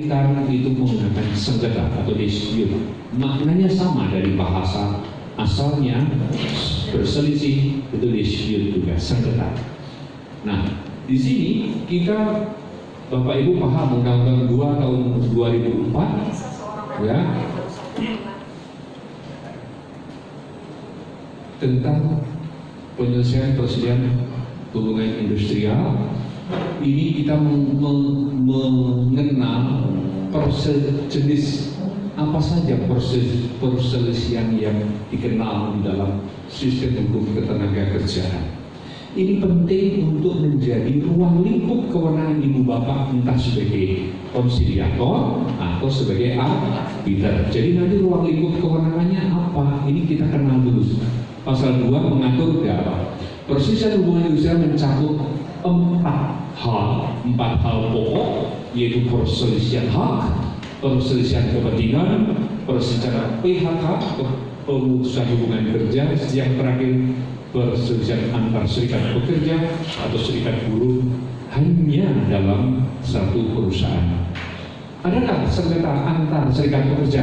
menerbitkan itu menggunakan sengketa atau dispute. Maknanya sama dari bahasa asalnya, berselisih itu dispute juga, sengketa. Nah, di sini kita Bapak Ibu paham Undang-Undang 2 tahun 2004 ya, tentang penyelesaian perselisihan hubungan industrial. Ini kita mengenal jenis apa saja perselisihan yang dikenal di dalam sistem hukum ketenagakerjaan. Ini penting untuk menjadi ruang lingkup kewenangan Ibu Bapak, entah sebagai konsiliator atau sebagai arbiter. Jadi nanti ruang lingkup kewenangannya apa? Ini kita kenal dulu. Pasal 2 mengatur apa? Perselisihan hubungan industrial mencakup 4 hal pokok, yaitu perselisihan hak, perselisihan kepentingan, perselisihan PHK, pemutusan hubungan kerja, yang terakhir perselisihan antar serikat pekerja atau serikat buruh hanya dalam satu perusahaan. Adakah sengketa antar serikat pekerja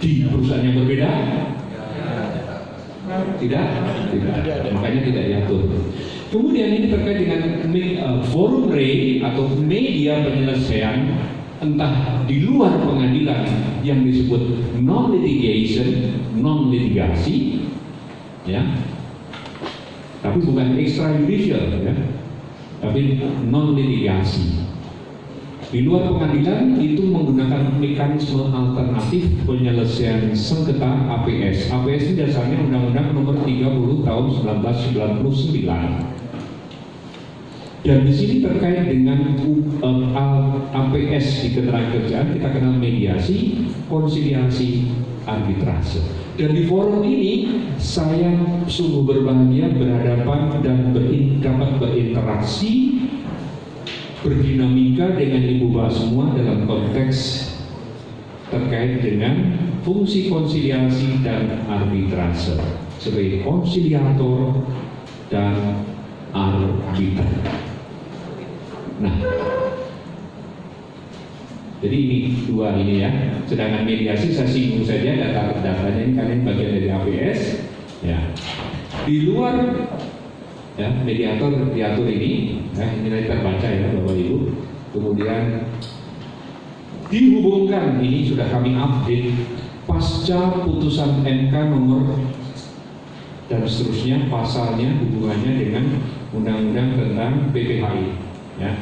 di perusahaan yang berbeda? Tidak ada. Makanya tidak diatur. Kemudian ini terkait dengan forum rei atau media penyelesaian, entah di luar pengadilan yang disebut non-litigation, non-litigasi, ya, tapi bukan extrajudicial, ya, tapi non-litigasi. Di luar pengadilan itu menggunakan mekanisme alternatif penyelesaian sengketa APS. APS ini dasarnya Undang-Undang Nomor 30 Tahun 1999. Dan di sini terkait dengan APS di ketenagakerjaan, kita kenal mediasi, konsiliasi, arbitrase. Dan di forum ini saya sungguh berbahagia berhadapan dan dapat berinteraksi, berdinamika dengan Ibu Bapak semua dalam konteks terkait dengan fungsi konsiliasi dan arbitrase sebagai konsiliator dan arbiter. Nah, jadi ini dua ini ya. Sedangkan mediasi saya singgung saja, data-datanya ini kalian bagian dari APS ya. Di luar ya, mediator diatur ini, ya, ini nanti terbaca ya Bapak Ibu. Kemudian dihubungkan, ini sudah kami update pasca putusan MK nomor dan seterusnya, pasalnya hubungannya dengan undang-undang tentang PPHI ya.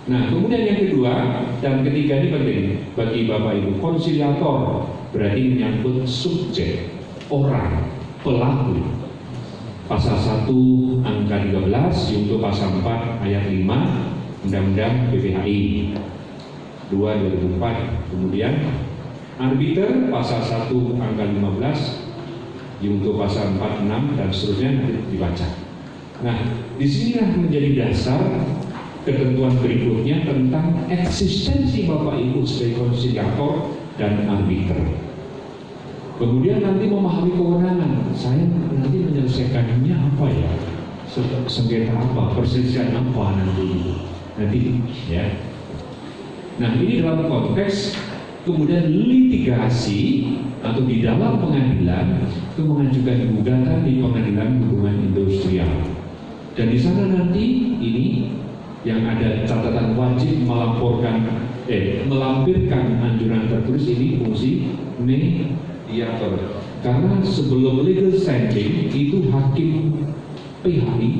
Nah, kemudian yang kedua dan ketiga ini penting bagi Bapak Ibu. Konsiliator berarti menyangkut subjek, orang, pelaku. Pasal 1 angka 13 yaitu pasal 4 ayat 5 Undang-Undang PPHI 2/2004. Kemudian arbiter pasal 1 angka 15 yaitu pasal 46 dan seterusnya nanti dibaca. Nah, disinilah menjadi dasar ketentuan berikutnya tentang eksistensi Bapak Ibu sebagai konsiliator dan arbiter. Kemudian nanti memahami kewenangan, saya nanti menyelesaikannya apa ya, sengketa apa, perselisihan apa nanti ya. Nah, ini dalam konteks kemudian litigasi atau di dalam pengadilan itu mengajukan gugatan di pengadilan hubungan industrial. Dan di sana nanti ini yang ada catatan wajib melampirkan anjuran tertulis, ini fungsi mediator. Karena sebelum legal standing itu hakim PHI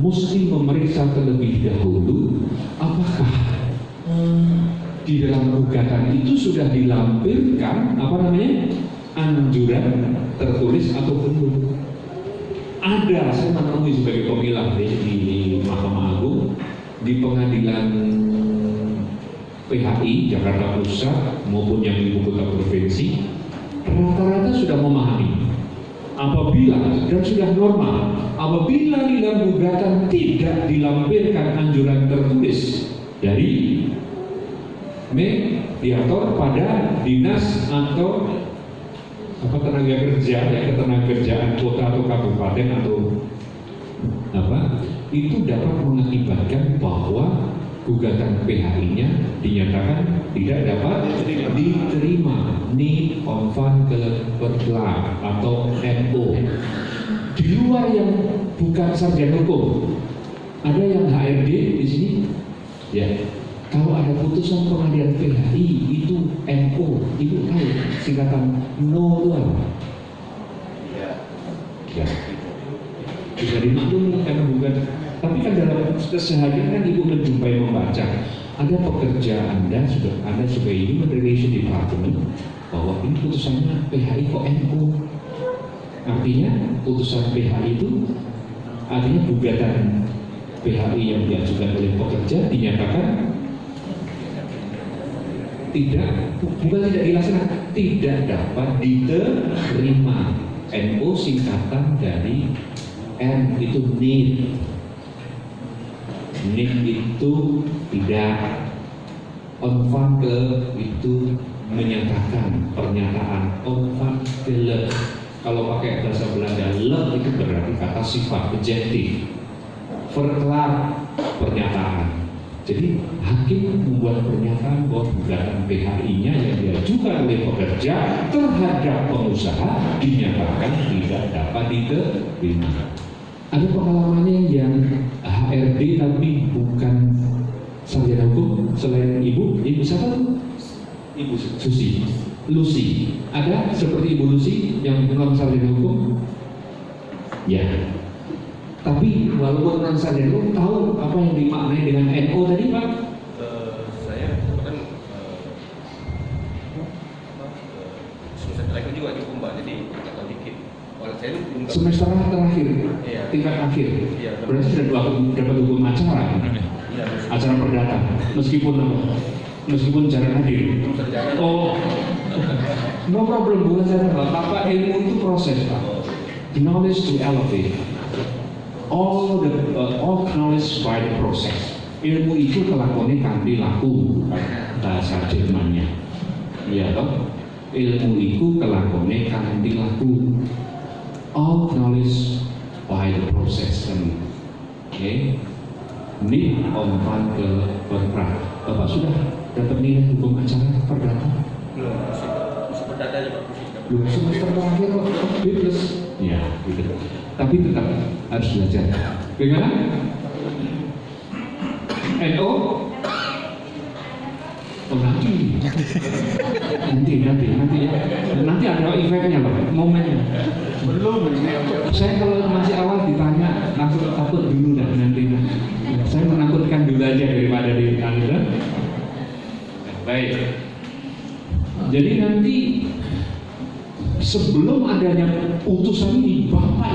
mesti memeriksa terlebih dahulu apakah di dalam gugatan itu sudah dilampirkan anjuran tertulis atau belum. Ada, saya menemui sebagai pemilah di Mahkamah Agung, di pengadilan PHI Jakarta Pusat maupun yang ibu kota provinsi, rata-rata sudah memahami apabila dan sudah normal apabila di dalam gugatan tidak dilampirkan anjuran tertulis dari mediator pada dinas atau tenaga kerja ya, ketenagakerjaan kota atau kabupaten atau itu dapat mengakibatkan bahwa gugatan PHI-nya dinyatakan tidak dapat diterima need on fund verklaar atau NO. Di luar yang bukan sarjana hukum, ada yang HRD di sini, ya. Kalau ada putusan pengadilan PHI itu NO, ibu tahu singkatan no itu apa? Ya, bisa dimaklumi karena bukan. Tapi kan dalam keseharian kan ibu menjumpai membaca, ada pekerja Anda sudah ada sebagai Human Relation Department bahwa ini putusannya PHI kok NO. Artinya putusan PHI itu artinya gugatan PHI yang diajukan oleh pekerja dinyatakan bukan tidak dilaksanakan, tidak dapat diterima. NO singkatan dari N itu need itu tidak, on van ke itu menyatakan pernyataan, on van ke le. Kalau pakai bahasa Belanda le itu berarti kata sifat objektif, verklaar pernyataan. Jadi hakim membuat pernyataan bahwa gugatan PHI-nya yang diajukan oleh pekerja terhadap pengusaha dinyatakan tidak dapat diterima. Ada pengalamannya yang HRD tapi bukan sarjana hukum selain ibu siapa? Ibu Susi, Lucy. Ada seperti Ibu Lucy yang non sarjana hukum? Ya. Tapi walaupun non sarjana hukum tahu apa yang dimaknai dengan NO tadi, Pak? Saya kan semester terakhir juga di hukum, Pak. Jadi tahu dikit. Kalau saya belum semester terakhir, iya. Tingkat akhir. Iya, berarti sudah dapat hukum acara, iya, acara perdata, meskipun jarang hadir. Oh, no problem, bukan jarang. Apa ilmu itu proses, Pak. Knowledge to elevate. All knowledge by the process. Ilmu itu kelakuannya kanthi laku, bahasa Jermannya. Iya toh? Ilmu itu kelakuannya kanthi laku. All knowledge by the process. Oke. Need on van ke verklaar. Bapak sudah dapat nilai hukum acara perdata? Belum, masih perdata aja, Pak. Belum, semester terakhir kok B+. Ya, gitu. Tapi tetap harus belajar. Bagaimana? NO? Oh, nanti ya. Nanti ada efeknya loh, momennya. Belum. Saya kalau masih awal ditanya, takut dulu dah nanti. Saya menakutkan dulu aja daripada di Anda. Baik. Jadi nanti sebelum adanya putusan ini, Bapak